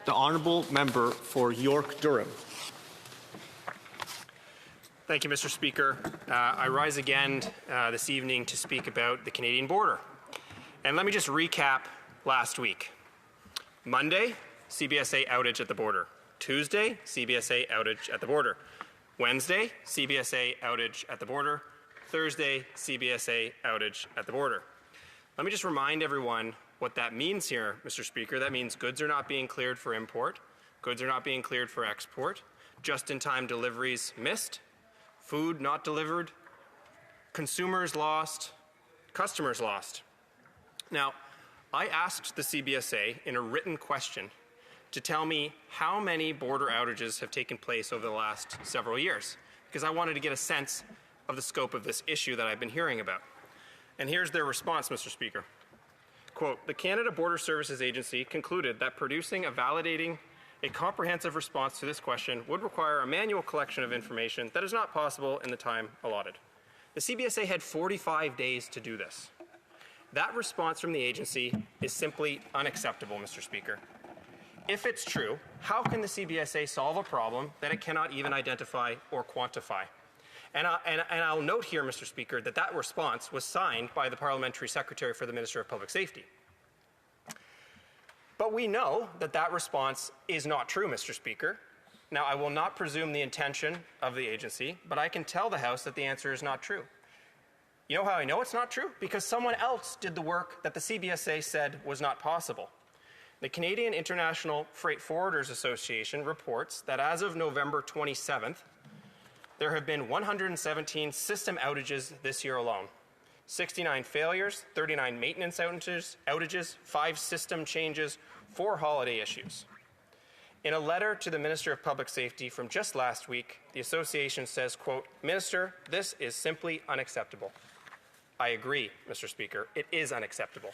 The honourable member for York Durham. Thank you, Mr. Speaker. I rise again this evening to speak about the Canadian border. And let me just recap last week. Monday, CBSA outage at the border. Tuesday, CBSA outage at the border. Wednesday, CBSA outage at the border. Thursday, CBSA outage at the border. Let me just remind everyone what that means here, Mr. Speaker. That means goods are not being cleared for import, goods are not being cleared for export, just-in-time deliveries missed, food not delivered, consumers lost, customers lost. Now, I asked the CBSA in a written question to tell me how many border outages have taken place over the last several years, because I wanted to get a sense of the scope of this issue that I've been hearing about. And here's their response, Mr. Speaker. Quote, the Canada Border Services Agency concluded that producing a validating a comprehensive response to this question would require a manual collection of information that is not possible in the time allotted. The CBSA had 45 days to do this. That response from the agency is simply unacceptable, Mr. Speaker. If it's true, how can the CBSA solve a problem that it cannot even identify or quantify? And I'll note here, Mr. Speaker, that that response was signed by the Parliamentary Secretary for the Minister of Public Safety. But we know that that response is not true, Mr. Speaker. Now, I will not presume the intention of the agency, but I can tell the House that the answer is not true. You know how I know it's not true? Because someone else did the work that the CBSA said was not possible. The Canadian International Freight Forwarders Association reports that as of November 27th, there have been 117 system outages this year alone. 69 failures, 39 maintenance outages, 5 system changes, 4 holiday issues. In a letter to the Minister of Public Safety from just last week, the association says, quote, Minister, this is simply unacceptable. I agree, Mr. Speaker, it is unacceptable.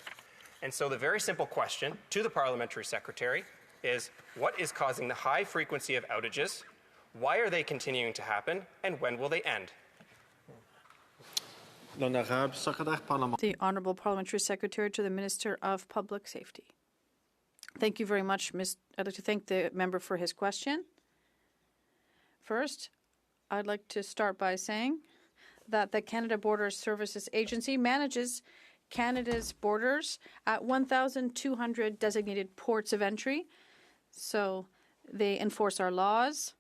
And so the very simple question to the Parliamentary Secretary is, what is causing the high frequency of outages? Why are they continuing to happen? And when will they end? The Honourable Parliamentary Secretary to the Minister of Public Safety. Thank you very much, I'd like to thank the member for his question. First, I'd like to start by saying that the Canada Border Services Agency manages Canada's borders at 1,200 designated ports of entry. So they enforce our laws,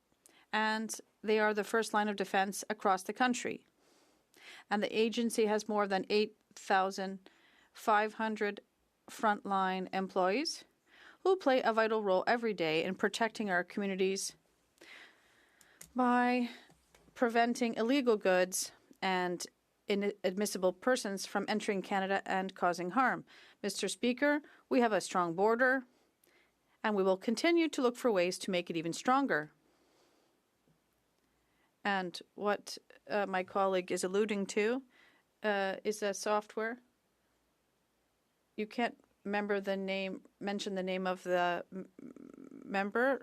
and they are the first line of defense across the country. And the agency has more than 8,500 frontline employees who play a vital role every day in protecting our communities by preventing illegal goods and inadmissible persons from entering Canada and causing harm. Mr. Speaker, we have a strong border, and we will continue to look for ways to make it even stronger. And what my colleague is alluding to is a software. You can't mention the name of the member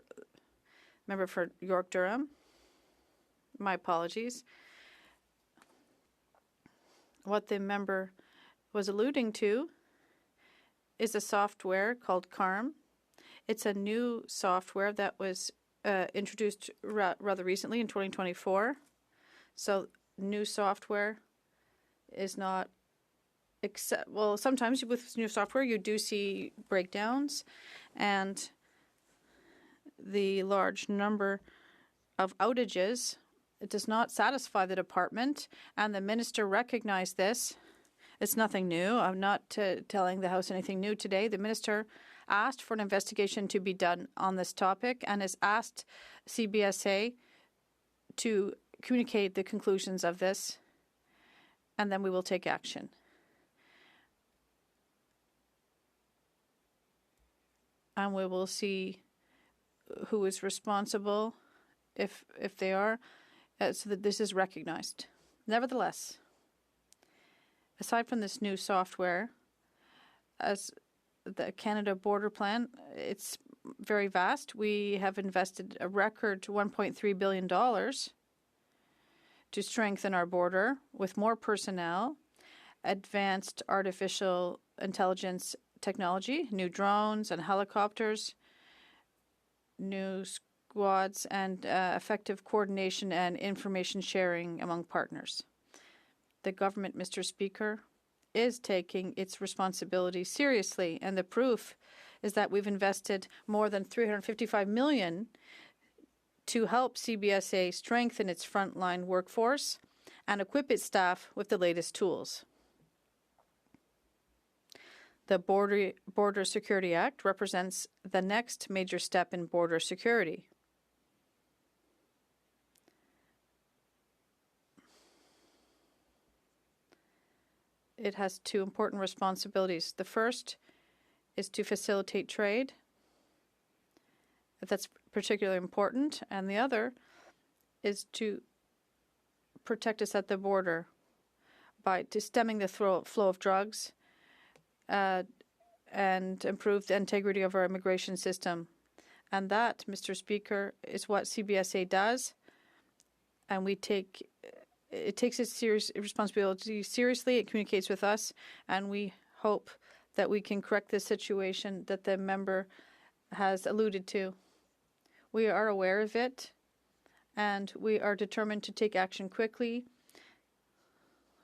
for York Durham. My apologies. What the member was alluding to is a software called CARM. It's a new software that was introduced rather recently in 2024. So new software is not well, sometimes with new software you do see breakdowns, and the large number of outages, it does not satisfy the department, and the minister recognized this. It's nothing new. I'm not telling the House anything new today. The minister asked for an investigation to be done on this topic and has asked CBSA to communicate the conclusions of this, and then we will take action. And we will see who is responsible if they are, so that this is recognized. Nevertheless, aside from this new software, as the Canada Border Plan, it's very vast. We have invested a record $1.3 billion to strengthen our border with more personnel, advanced artificial intelligence technology, new drones and helicopters, new squads, and effective coordination and information sharing among partners. The government, Mr. Speaker, is taking its responsibility seriously, and the proof is that we've invested more than $355 million to help CBSA strengthen its frontline workforce and equip its staff with the latest tools. The Border Security Act represents the next major step in border security. It has two important responsibilities. The first is to facilitate trade. That's particularly important. And the other is to protect us at the border by stemming the flow of drugs and improve the integrity of our immigration system. And that, Mr. Speaker, is what CBSA does. And it takes its serious responsibility seriously. It communicates with us, and we hope that we can correct the situation that the member has alluded to. We are aware of it, and we are determined to take action quickly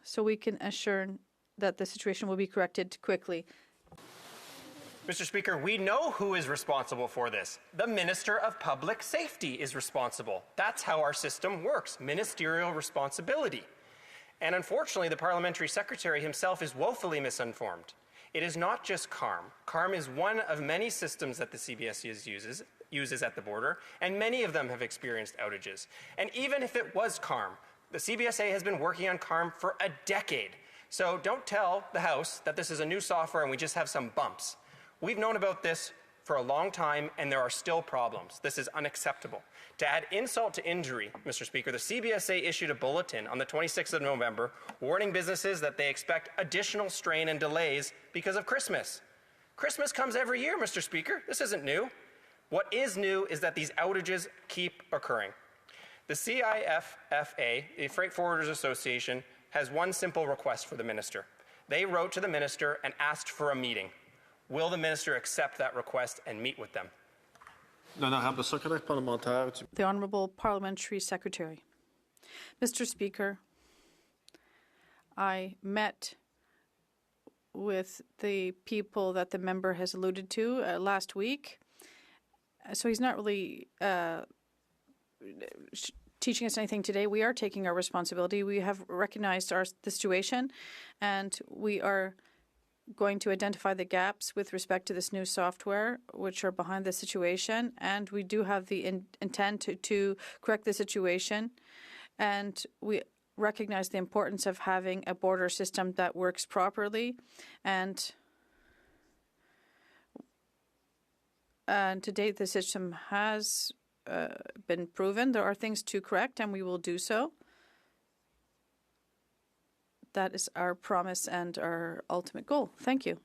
so we can assure that the situation will be corrected quickly. Mr. Speaker, we know who is responsible for this. The Minister of Public Safety is responsible. That's how our system works, ministerial responsibility. And unfortunately, the Parliamentary Secretary himself is woefully misinformed. It is not just CARM. CARM is one of many systems that the CBSA uses at the border, and many of them have experienced outages. And even if it was CARM, the CBSA has been working on CARM for a decade. So don't tell the House that this is a new software and we just have some bumps. We've known about this for a long time, and there are still problems. This is unacceptable. To add insult to injury, Mr. Speaker, the CBSA issued a bulletin on the 26th of November warning businesses that they expect additional strain and delays because of Christmas. Christmas comes every year, Mr. Speaker. This isn't new. What is new is that these outages keep occurring. The CIFFA, the Freight Forwarders Association, has one simple request for the minister. They wrote to the minister and asked for a meeting. Will the minister accept that request and meet with them? The Honourable Parliamentary Secretary. Mr. Speaker, I met with the people that the member has alluded to last week. So he's not really teaching us anything today. We are taking our responsibility. We have recognized the situation, and we are going to identify the gaps with respect to this new software which are behind the situation, and we do have the intent to correct the situation, and we recognize the importance of having a border system that works properly, and to date the system has been proven. There are things to correct, and we will do so. That is our promise and our ultimate goal. Thank you.